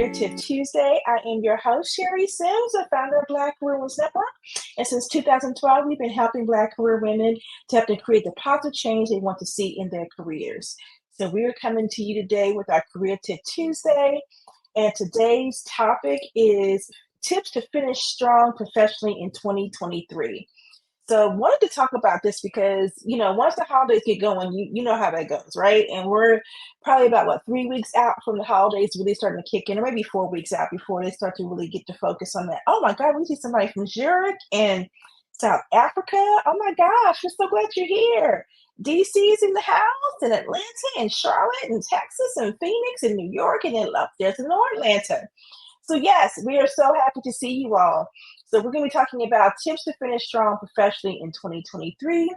Career Tip Tuesday. I am your host, Sherry Sims, the founder of Black Career Women's Network. And since 2012, we've been helping Black career women to help them create the positive change they want to see in their careers. So we're coming to you today with our Career Tip Tuesday. And today's topic is tips to finish strong professionally in 2023. So I wanted to talk about this because, once the holidays get going, you know how that goes, right? And we're probably about 3 weeks out from the holidays really starting to kick in, or maybe 4 weeks out before they start to really get to focus on that. Oh my God, we see somebody from Zurich and South Africa. Oh my gosh, we're so glad you're here. DC's in the house, and Atlanta, and Charlotte, and Texas, and Phoenix, and New York, and then there's North Atlanta. So yes, we are so happy to see you all. So we're going to be talking about tips to finish strong professionally in 2023.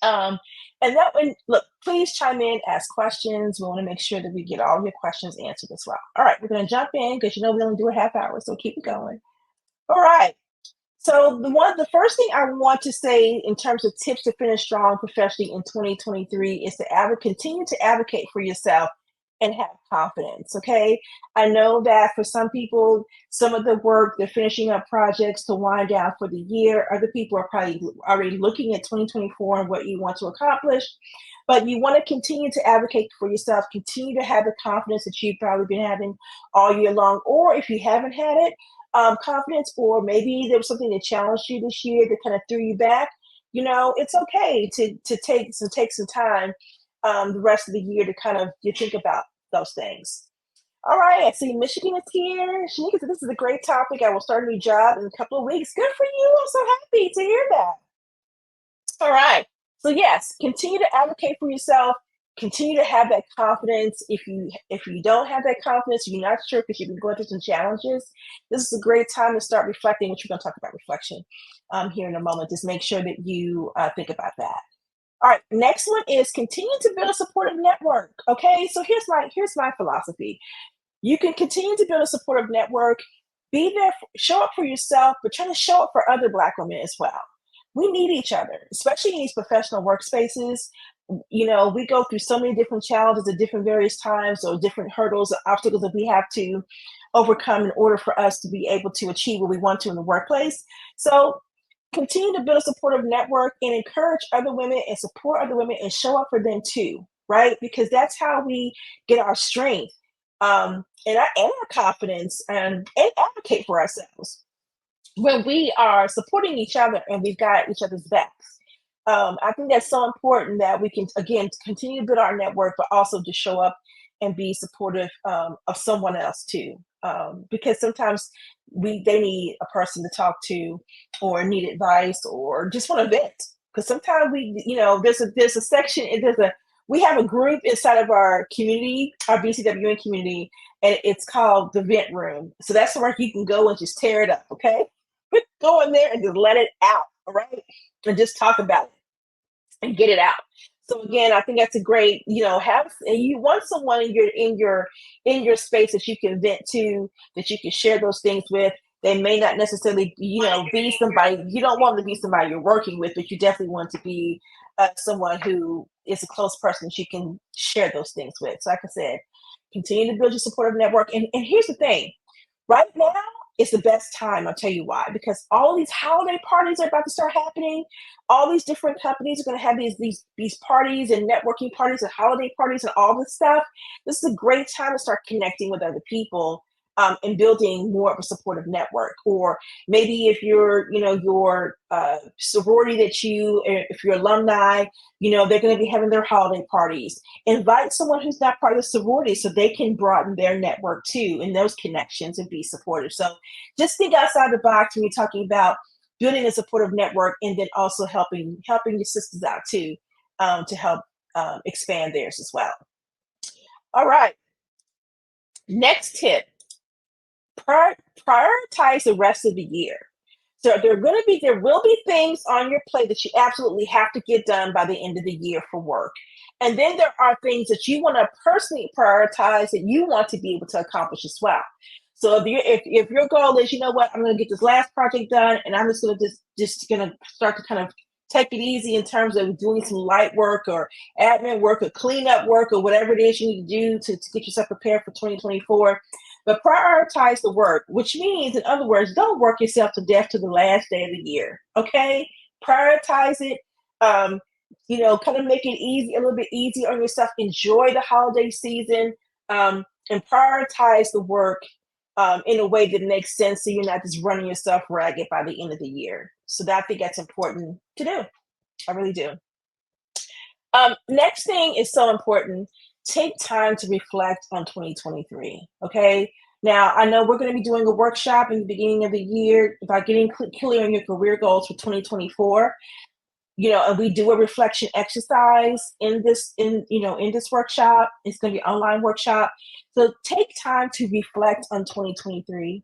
And that one, look, please chime in, ask questions. We want to make sure that we get all your questions answered as well. All right, we're going to jump in because we only do a half hour, so keep it going. All right. So the first thing I want to say in terms of tips to finish strong professionally in 2023 is to continue to advocate for yourself and have confidence. Okay. I know that for some people, some of the work, they're finishing up projects to wind down for the year. Other people are probably already looking at 2024 and what you want to accomplish. But you want to continue to advocate for yourself, continue to have the confidence that you've probably been having all year long. Or if you haven't had it, confidence, or maybe there was something that challenged you this year that kind of threw you back, it's okay to take some time the rest of the year to kind of think about those things. All right, I see Michigan is here. Shanika said, this is a great topic. I will start a new job in a couple of weeks. Good for you. I'm so happy to hear that. All right. So yes, continue to advocate for yourself. Continue to have that confidence. If you don't have that confidence, you're not sure because you've been going through some challenges, this is a great time to start reflecting, which we're going to talk about reflection here in a moment. Just make sure that you think about that. All right, next one is continue to build a supportive network. Okay, so here's my philosophy. You can continue to build a supportive network, be there, show up for yourself, but try to show up for other Black women as well. We need each other, especially in these professional workspaces. We go through so many different challenges at different various times, or different hurdles or obstacles that we have to overcome in order for us to be able to achieve what we want to in the workplace. So continue to build a supportive network and encourage other women and support other women and show up for them too, right? Because that's how we get our strength and our confidence and advocate for ourselves when we are supporting each other and we've got each other's backs. I think that's so important that we can, again, continue to build our network, but also to show up and be supportive of someone else too. Because sometimes they need a person to talk to, or need advice, or just want to vent. Because sometimes there's a section, we have a group inside of our community, our BCWN community, and it's called the vent room. So that's where you can go and just tear it up. Okay, go in there and just let it out. All right, and just talk about it and get it out. So again, I think that's a great, you want someone in your space that you can vent to, that you can share those things with. They may not necessarily, be somebody, you don't want to be somebody you're working with, but you definitely want to be someone who is a close person that you can share those things with. So like I said, continue to build your supportive network. And here's the thing, right now, it's the best time. I'll tell you why. Because all these holiday parties are about to start happening. All these different companies are going to have these parties and networking parties and holiday parties and all this stuff. This is a great time to start connecting with other people and building more of a supportive network. Or maybe if you're, your sorority if you're alumni, they're going to be having their holiday parties. Invite someone who's not part of the sorority so they can broaden their network too, and those connections, and be supportive. So just think outside the box when you're talking about building a supportive network, and then also helping your sisters out too, to help expand theirs as well. All right. Next tip. Prioritize the rest of the year. So there will be things on your plate that you absolutely have to get done by the end of the year for work. And then there are things that you want to personally prioritize that you want to be able to accomplish as well. So if your goal is, I'm going to get this last project done, and I'm just going to start to kind of take it easy in terms of doing some light work or admin work or cleanup work or whatever it is you need to do to get yourself prepared for 2024. but prioritize the work, which means, in other words, don't work yourself to death to the last day of the year. Okay, prioritize it. Um, kind of make it easy, a little bit easy on yourself. Enjoy the holiday season, and prioritize the work in a way that makes sense, so you're not just running yourself ragged by the end of the year. So I think that's important to do. I really do. Next thing is so important. Take time to reflect on 2023. Okay. Now, I know we're going to be doing a workshop in the beginning of the year about getting clear on your career goals for 2024. And we do a reflection exercise in this workshop. It's going to be an online workshop. So take time to reflect on 2023.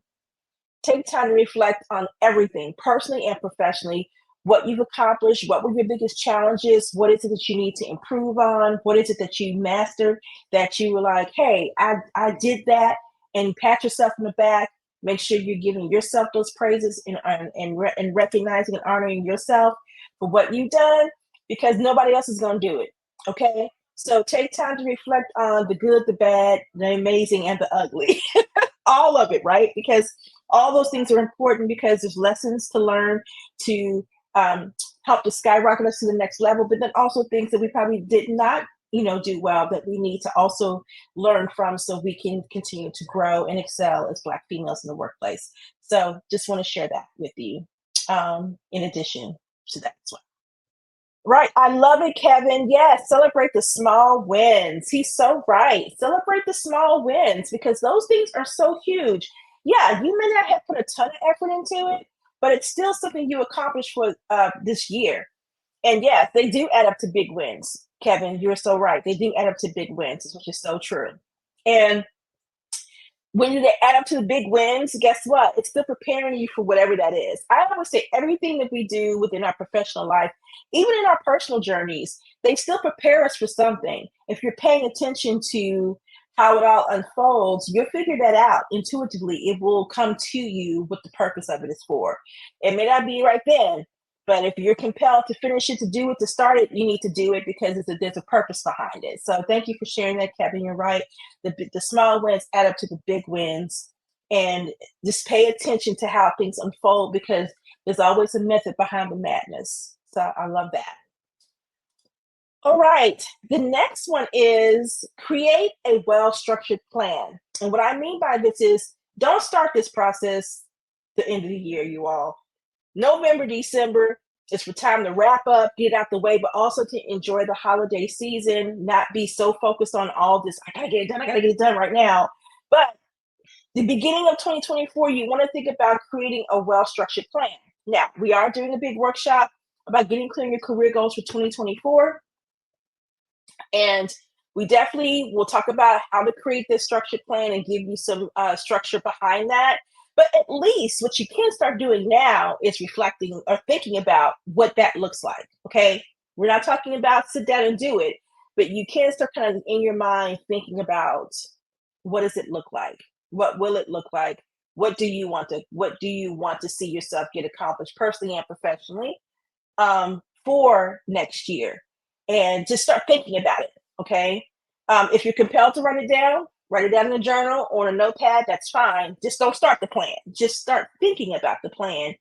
Take time to reflect on everything, personally and professionally, what you've accomplished, what were your biggest challenges, what is it that you need to improve on, what is it that you mastered, that you were like, hey, I did that, and pat yourself in the back. Make sure you're giving yourself those praises, and recognizing and honoring yourself for what you've done, because nobody else is going to do it. Okay? So take time to reflect on the good, the bad, the amazing, and the ugly. All of it, right? Because all those things are important, because there's lessons to learn to help to skyrocket us to the next level, but then also things that we probably did not do well, that we need to also learn from, so we can continue to grow and excel as Black females in the workplace. So just want to share that with you, in addition to that as well. Right. I love it, Kevin. Yes, celebrate the small wins. He's so right. Celebrate the small wins, because those things are so huge. Yeah, you may not have put a ton of effort into it, but it's still something you accomplished for this year. And yes, they do add up to big wins. Kevin, you're so right. They do add up to big wins, which is so true. And when they add up to the big wins, guess what? It's still preparing you for whatever that is. I always say everything that we do within our professional life, even in our personal journeys, they still prepare us for something. If you're paying attention to how it all unfolds, you'll figure that out intuitively. It will come to you what the purpose of it is for. It may not be right then, but if you're compelled to finish it, to do it, to start it, you need to do it, because there's a purpose behind it. So thank you for sharing that, Kevin. You're right. The small wins add up to the big wins. And just pay attention to how things unfold, because there's always a method behind the madness. So I love that. All right. The next one is create a well-structured plan. And what I mean by this is, don't start this process the end of the year, you all. November, December is for time to wrap up, get out the way, but also to enjoy the holiday season, not be so focused on all this, I gotta get it done right now. But the beginning of 2024, you want to think about creating a well-structured plan. Now, we are doing a big workshop about getting clear on your career goals for 2024. And we definitely will talk about how to create this structured plan and give you some structure behind that. But at least what you can start doing now is reflecting or thinking about what that looks like. Okay. We're not talking about sit down and do it, but you can start kind of in your mind thinking about, what does it look like? What will it look like? What do you want to see yourself get accomplished personally and professionally, for next year? And just start thinking about it. Okay. If you're compelled to write it down in a journal or a notepad, that's fine. Just don't start the plan. Just start thinking about the plan,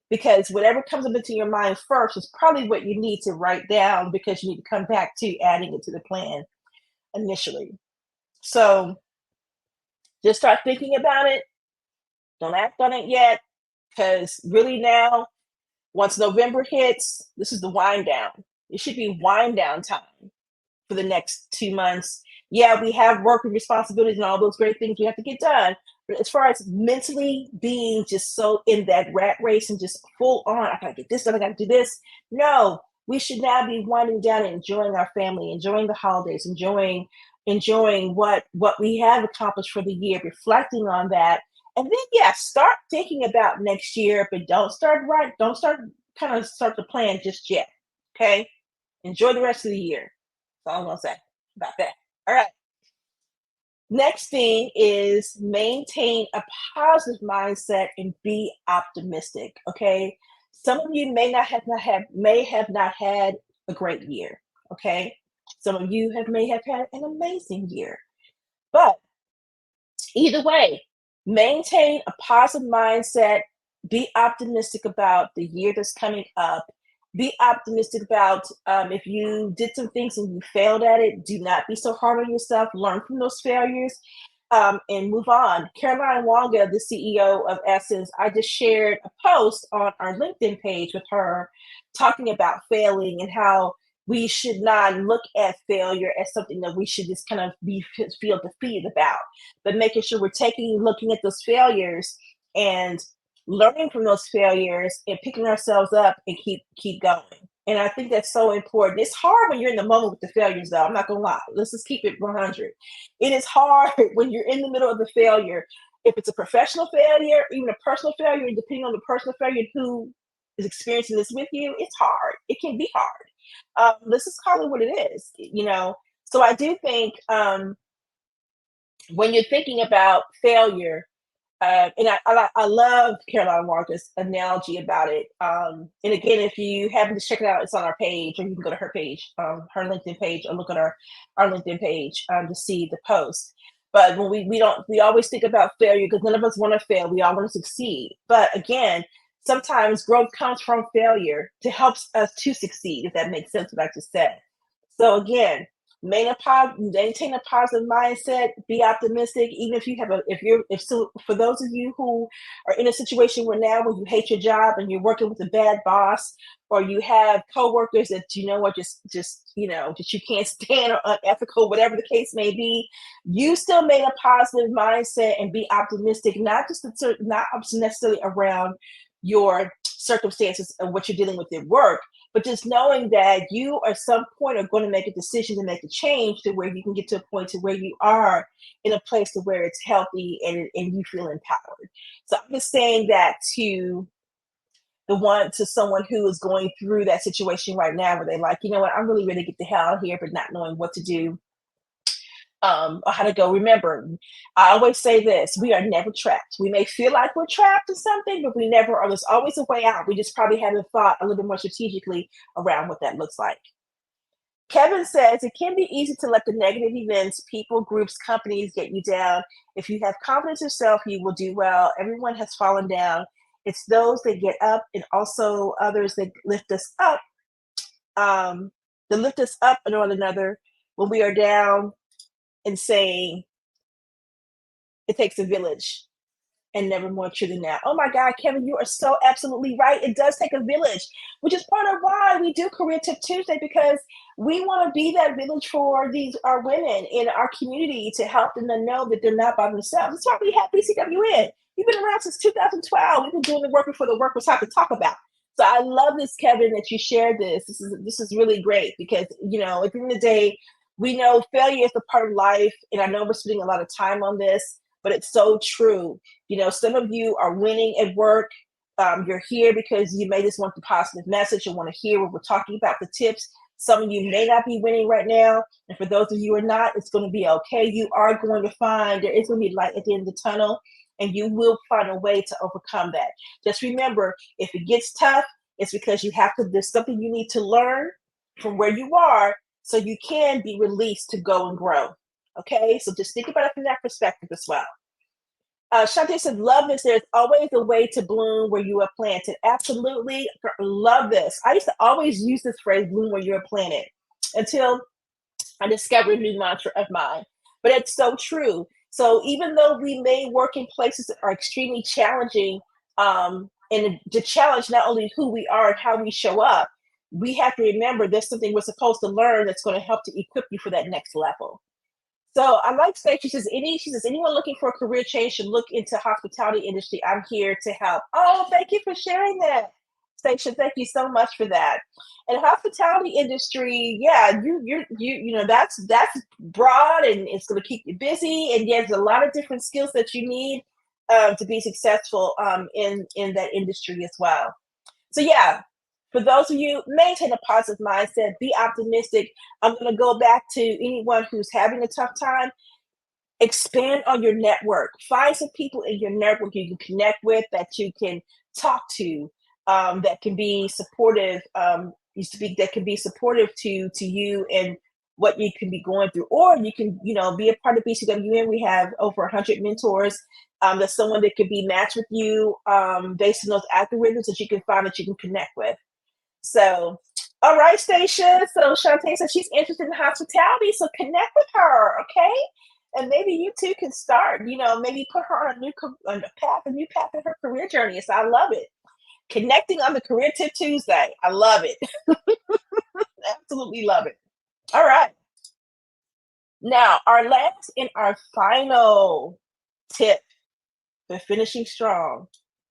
because whatever comes up into your mind first is probably what you need to write down, because you need to come back to adding it to the plan initially. So just start thinking about it. Don't act on it yet, because really now, once November hits, this is the wind down. It should be wind down time for the next 2 months. Yeah, we have work and responsibilities and all those great things we have to get done. But as far as mentally being just so in that rat race and just full on, I gotta get this done, I gotta do this. No, we should now be winding down and enjoying our family, enjoying the holidays, enjoying what we have accomplished for the year, reflecting on that. And then start thinking about next year, but don't start the plan just yet. Okay? Enjoy the rest of the year. That's all I'm gonna say about that. All right. Next thing is maintain a positive mindset and be optimistic. Okay. Some of you may have not had a great year. Okay. Some of you may have had an amazing year. But either way, Maintain a positive mindset. Be optimistic about the year that's coming up. Be optimistic about if you did some things and you failed at it. Do not be so hard on yourself. Learn from those failures, and move on. Caroline Wonga, the CEO of Essence, I just shared a post on our LinkedIn page with her talking about failing and how we should not look at failure as something that we should just kind of feel defeated about, but making sure we're looking at those failures and learning from those failures and picking ourselves up and keep going. And I think that's so important. It's hard when you're in the moment with the failures, though. I'm not gonna lie. Let's just keep it 100. It is hard when you're in the middle of the failure. If it's a professional failure, even a personal failure, depending on the personal failure and who is experiencing this with you, it's hard. It can be hard. Let's just call it what it is, you know. So I do think when you're thinking about failure, and I love Caroline Walker's analogy about it. And again, if you happen to check it out, it's on our page, or you can go to her page, her LinkedIn page, or look at our LinkedIn page to see the post. But when we always think about failure because none of us want to fail. We all want to succeed. But again, sometimes growth comes from failure to help us to succeed, if that makes sense what I just said. So again, maintain a positive mindset, be optimistic, even if you have for those of you who are in a situation where now when you hate your job and you're working with a bad boss, or you have coworkers that you know are just that you can't stand or unethical, whatever the case may be, you still made a positive mindset and be optimistic, not necessarily around your circumstances and what you're dealing with at work, but just knowing that you at some point are going to make a decision to make a change to where you can get to a point to where you are in a place to where it's healthy and you feel empowered. So I'm just saying that to someone who is going through that situation right now where they're like, you know what, I'm really ready to get the hell out of here, but not knowing what to do, or how to go. Remember, I always say this: we are never trapped. We may feel like we're trapped in something, but we never are. There's always a way out. We just probably haven't thought a little bit more strategically around what that looks like. Kevin says it can be easy to let the negative events, people, groups, companies get you down. If you have confidence in yourself, you will do well. Everyone has fallen down. It's those that get up and also others that lift us up. That lift us up and one another when we are down, and saying it takes a village and never more true than that. Oh my God, Kevin, you are so absolutely right. It does take a village, which is part of why we do Career Tip Tuesday, because we want to be that village for our women in our community to help them to know that they're not by themselves. That's why we have BCWN. We've been around since 2012. We've been doing the work before the work was hard to talk about. So I love this, Kevin, that you shared this. This is really great because, you know, at the end of the day, we know failure is a part of life. And I know we're spending a lot of time on this, but it's so true. You know, some of you are winning at work. You're here because you may just want the positive message and want to hear what we're talking about, the tips. Some of you may not be winning right now. And for those of you who are not, it's going to be okay. You are going to find there is going to be light at the end of the tunnel, and you will find a way to overcome that. Just remember, if it gets tough, it's because there's something you need to learn from where you are so you can be released to go and grow. Okay, so just think about it from that perspective as well. Shantae said, love this. There's always a way to bloom where you are planted. Absolutely love this. I used to always use this phrase, bloom where you are planted, until I discovered a new mantra of mine. But it's so true. So even though we may work in places that are extremely challenging, and to challenge not only who we are and how we show up, we have to remember there's something we're supposed to learn that's going to help to equip you for that next level. So I like Faith. She says, anyone looking for a career change should look into hospitality industry. I'm here to help. Oh, thank you for sharing that, Station. Thank you so much for that. And hospitality industry, yeah, that's broad and it's going to keep you busy. And there's a lot of different skills that you need to be successful in that industry as well. So yeah, for those of you, maintain a positive mindset, be optimistic. I'm going to go back to anyone who's having a tough time. Expand on your network. Find some people in your network you can connect with, that you can talk to, that can be supportive. That can be supportive to you and what you can be going through. Or you can, be a part of BCWN. We have over 100 mentors There's someone that could be matched with you based on those algorithms that you can find that you can connect with. So, all right, Stacia. So Shantae says she's interested in hospitality, so connect with her, okay? And maybe you two can start. Maybe put her on a new path in her career journey. So I love it. Connecting on the Career Tip Tuesday. I love it. Absolutely love it. All right. Now, our last and our final tip for finishing strong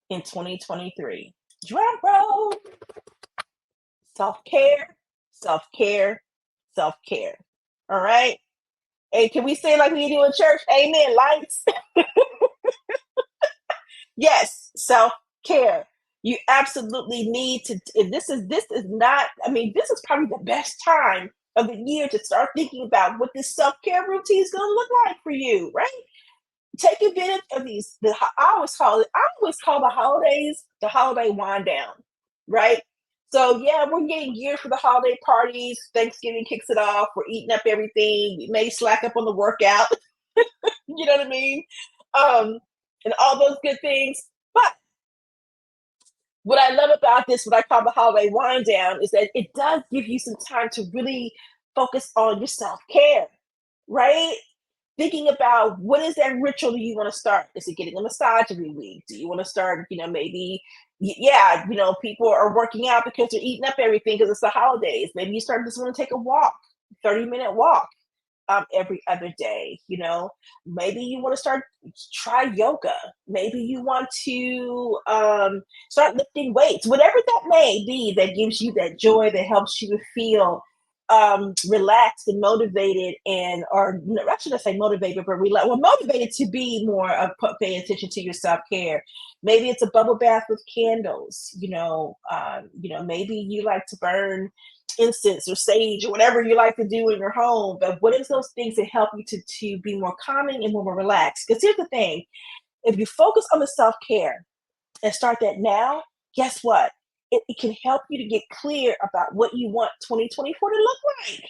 in 2023. Drum roll. Self-care, self-care, self-care. All right. Hey, can we say like we do in church? Amen. Lights. Yes, self-care. You absolutely need to. This is not. I mean, this is probably the best time of the year to start thinking about what this self-care routine is going to look like for you, right? Take advantage of these. I always call the holidays the holiday wind down, right? So yeah, we're getting geared for the holiday parties. Thanksgiving kicks it off. We're eating up everything. We may slack up on the workout. You know what I mean? Um, and all those good things. But what I love about this, what I call the holiday wind down, is that it does give you some time to really focus on your self care, right? Thinking about what is that ritual do you want to start? Is it getting a massage every week? Do you want to start, maybe, yeah, people are working out because they're eating up everything because it's the holidays. Maybe you start just want to take a walk, 30-minute walk every other day. Maybe you want to try yoga. Maybe you want to start lifting weights, whatever that may be that gives you that joy, that helps you to feel relaxed and motivated, or I shouldn't say motivated, but motivated to be more of paying attention to your self-care. Maybe it's a bubble bath with candles. Maybe you like to burn incense or sage or whatever you like to do in your home. But what is those things that help you to be more calming and more relaxed? Because here's the thing: if you focus on the self-care and start that now, guess what? It can help you to get clear about what you want 2024 to look like,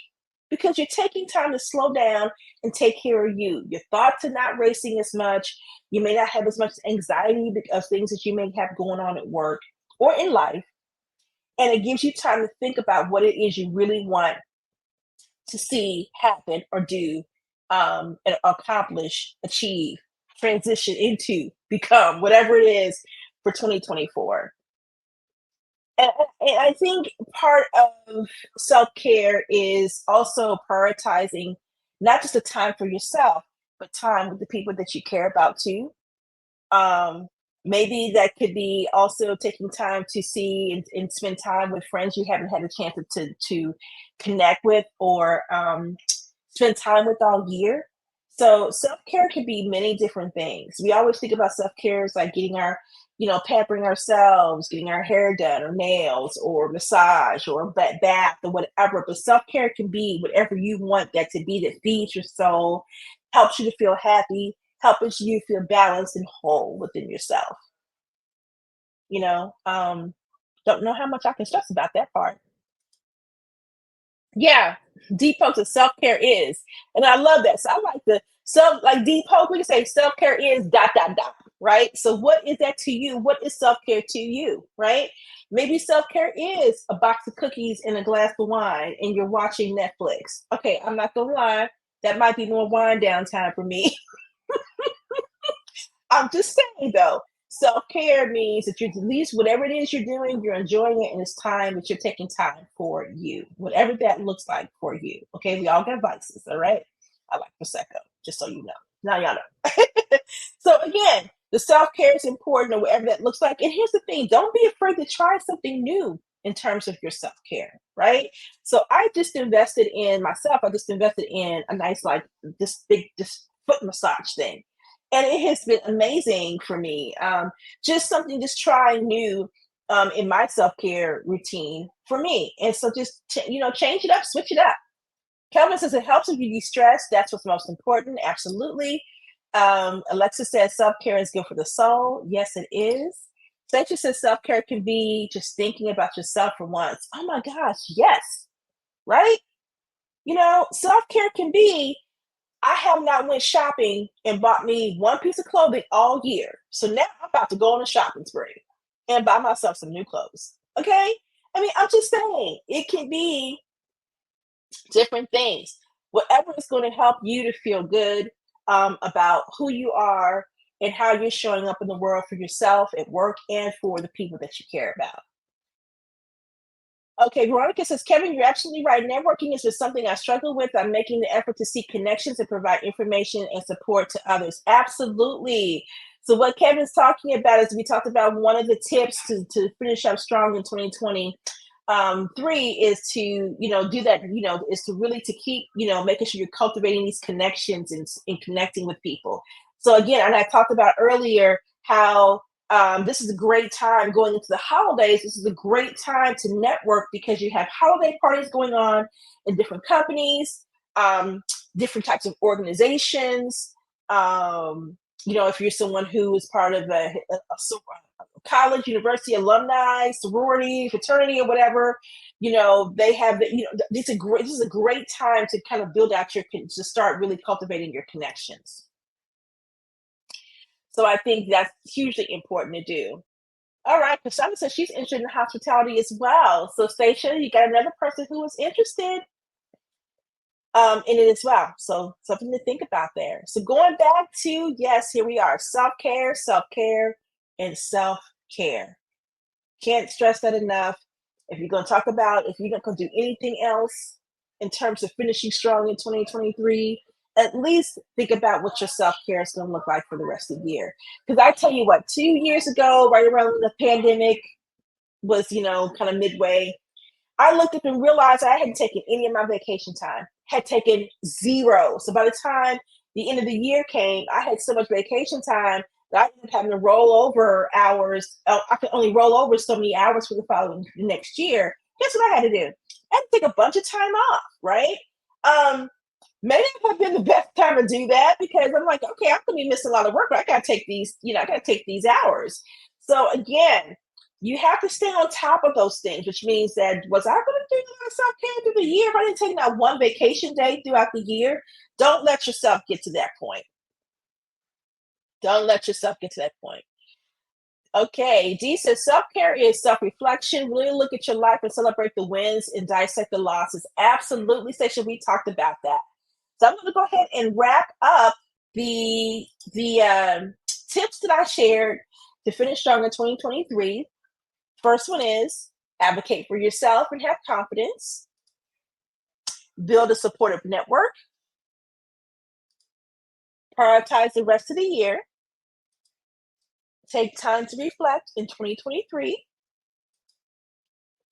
because you're taking time to slow down and take care of you. Your thoughts are not racing as much. You may not have as much anxiety of things that you may have going on at work or in life. And it gives you time to think about what it is you really want to see happen or do, and accomplish, achieve, transition into, become, whatever it is for 2024. And I think part of self-care is also prioritizing not just the time for yourself, but time with the people that you care about too. Um, Maybe that could be also taking time to see and spend time with friends you haven't had a chance to connect with, or spend time with all year. So self-care can be many different things. We always think about self-care as like getting pampering ourselves, getting our hair done or nails or massage or bath or whatever. But self-care can be whatever you want that to be, that feeds your soul, helps you to feel happy, helps you feel balanced and whole within yourself. You know, don't know how much I can stress about that part. Yeah, deep poke to self care is, and I love that. So I like the like deep poke. We can say self care is dot dot dot, right? So what is that to you? What is self care to you, right? Maybe self care is a box of cookies and a glass of wine, and you're watching Netflix. Okay, I'm not gonna lie, that might be more wind down time for me. I'm just saying though, self care means that you're at least whatever it is you're doing, you're enjoying it, and it's time that you're taking time for you, whatever that looks like for you. Okay, we all got vices, all right? I like prosecco, just so you know. Now y'all know. So again, the self care is important, or whatever that looks like. And here's the thing: don't be afraid to try something new in terms of your self care, right? So I just invested in myself. I just invested in a nice, like this foot massage thing, and it has been amazing for me. Just something, just trying new in my self care routine for me. And so just change it up, switch it up. Kelvin says it helps if you de-stress. That's what's most important. Absolutely. Alexa says self-care is good for the soul. Yes, it is. Sanchez says self-care can be just thinking about yourself for once. Oh my gosh, yes. Right? Self-care can be I have not went shopping and bought me one piece of clothing all year. So now I'm about to go on a shopping spree and buy myself some new clothes. Okay? I mean, I'm just saying it can be different things. Whatever is going to help you to feel good about who you are and how you're showing up in the world for yourself at work and for the people that you care about. Okay, Veronica says, Kevin, you're absolutely right. Networking is just something I struggle with. I'm making the effort to seek connections and provide information and support to others. Absolutely. So, what Kevin's talking about is we talked about one of the tips to finish up strong in 2020. Three is to, do that, is to really to keep, making sure you're cultivating these connections and connecting with people. So, again, and I talked about earlier how this is a great time going into the holidays. This is a great time to network because you have holiday parties going on in different companies, different types of organizations. If you're someone who is part of a college, university, alumni, sorority, fraternity, or whatever, they have the, this is a great time to kind of build out to start really cultivating your connections. So I think that's hugely important to do. All right, Cassandra says she's interested in hospitality as well. So, Stacia, you got another person who is interested in it as well. So, something to think about there. So, going back to, yes, here we are, self care, and self care. Can't stress that enough. If you're going to talk about, if you're not going to do anything else in terms of finishing strong in 2023, at least think about what your self care is going to look like for the rest of the year. Because I tell you what, 2 years ago, right around when the pandemic was, kind of midway, I looked up and realized I hadn't taken any of my vacation time, had taken zero. So by the time the end of the year came, I had so much vacation time that I ended up having to roll over hours. I could only roll over so many hours for the following next year. Guess what I had to do? I had to take a bunch of time off, right? Um, Maybe it would have been the best time to do that because I'm like, okay, I'm gonna be missing a lot of work, but I gotta take these, I gotta take these hours. So again, you have to stay on top of those things, which means that was I gonna do myself care through the year if I didn't take not one vacation day throughout the year? Don't let yourself get to that point. Don't let yourself get to that point. Okay, D says self-care is self-reflection. Really look at your life and celebrate the wins and dissect the losses. Absolutely, Station. We talked about that. So I'm going to go ahead and wrap up the tips that I shared to finish strong in 2023. First one is advocate for yourself and have confidence. Build a supportive network. Prioritize the rest of the year. Take time to reflect in 2023.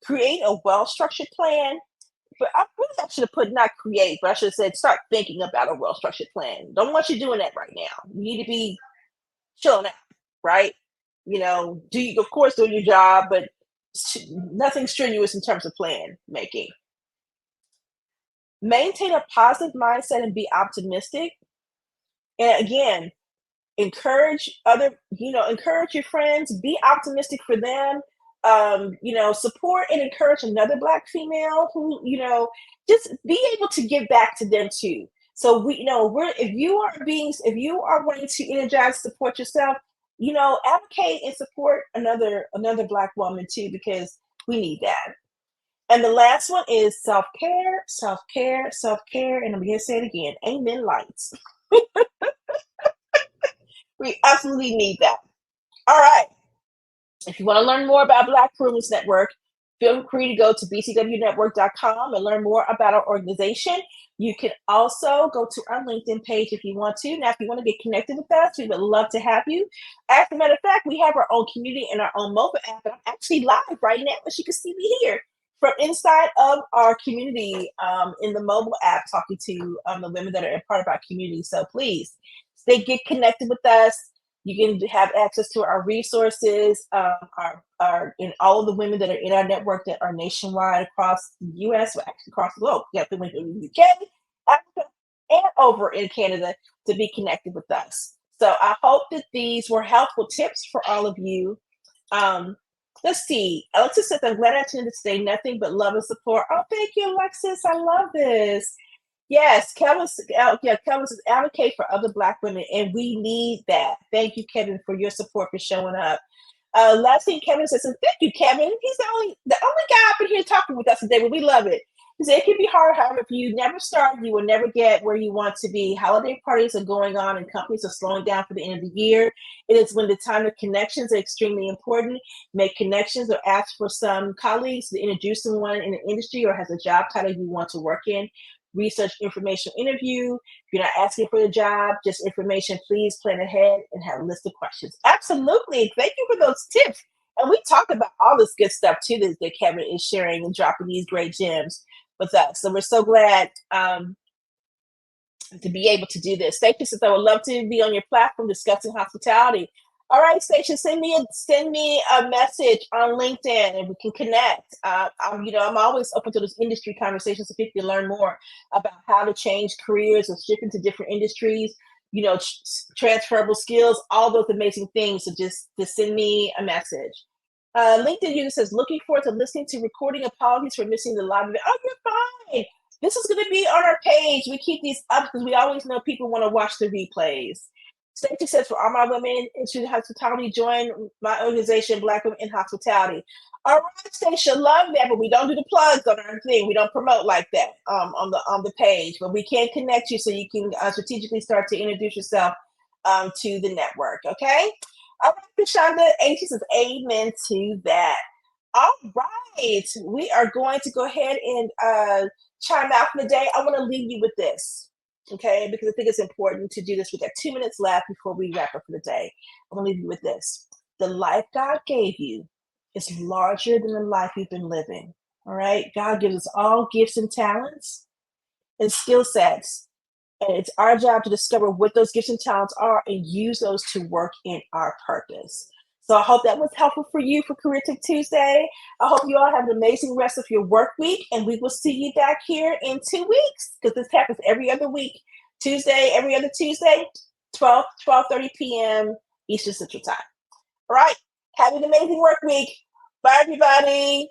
Create a well-structured plan. But I really I should have put not create, but I should have said start thinking about a well-structured plan. Don't want you doing that right now. You need to be chilling out, right? Do you of course do your job, but nothing strenuous in terms of plan making. Maintain a positive mindset and be optimistic. And again, encourage your friends, be optimistic for them. Support and encourage another Black female who, just be able to give back to them too. So if you are wanting to energize, support yourself, advocate and support another Black woman too, because we need that. And the last one is self-care, self-care, self-care. And I'm going to say it again. Amen lights. We absolutely need that. All right. If you want to learn more about Black Women's Network, feel free to go to bcwnetwork.com and learn more about our organization. You can also go to our LinkedIn page if you want to. Now, if you want to get connected with us, we would love to have you. As a matter of fact, we have our own community and our own mobile app. And I'm actually live right now, as you can see me here from inside of our community in the mobile app, talking to the women that are a part of our community. So please get connected with us. You can have access to our resources, our and all of the women that are in our network that are nationwide across the U.S., well, actually across the globe. You have women in the U.K., Africa, and over in Canada to be connected with us. So I hope that these were helpful tips for all of you. Let's see. Alexis says, I'm glad I tuned in today. Nothing but love and support. Oh, thank you, Alexis. I love this. Yes, Kevin says advocate for other Black women, and we need that. Thank you, Kevin, for your support for showing up. Last thing Kevin says, and thank you, Kevin. He's the only guy up in here talking with us today, but we love it. He said it can be hard, however, if you never start, you will never get where you want to be. Holiday parties are going on and companies are slowing down for the end of the year. It is when the time of connections are extremely important. Make connections or ask for some colleagues to introduce someone in the industry or has a job title you want to work in. Research information interview. If you're not asking for the job, just information, please plan ahead and have a list of questions. Absolutely. Thank you for those tips. And we talk about all this good stuff too that Kevin is sharing and dropping these great gems with us. So we're so glad to be able to do this. Stacia says, I would love to be on your platform discussing hospitality. All right, Stacia, send me a message on LinkedIn and we can connect. I'm always open to those industry conversations so people can learn more about how to change careers or shift into different industries, transferable skills, all those amazing things. So just send me a message. LinkedIn user says, looking forward to listening to recording. Apologies for missing the live event. Oh, you're fine. This is going to be on our page. We keep these up because we always know people want to watch the replays. Stacey says, for all my women in hospitality, join my organization, Black Women in Hospitality. All right, Stacey, love that, but we don't do the plugs on our thing. We don't promote like that on the page, but we can connect you so you can strategically start to introduce yourself to the network, okay? All right, Kashonda, she says, amen to that. All right, we are going to go ahead and chime out for the day. I want to leave you with this, okay? Because I think it's important to do this. We got 2 minutes left before we wrap up for the day. I want to leave you with this. The life God gave you is larger than the life you've been living, all right? God gives us all gifts and talents and skill sets. And it's our job to discover what those gifts and talents are and use those to work in our purpose. So I hope that was helpful for you for Career Tip Tuesday. I hope you all have an amazing rest of your work week, and we will see you back here in 2 weeks because this happens every other week. Every other Tuesday, 12:30 p.m. Eastern Central Time. All right. Have an amazing work week. Bye, everybody.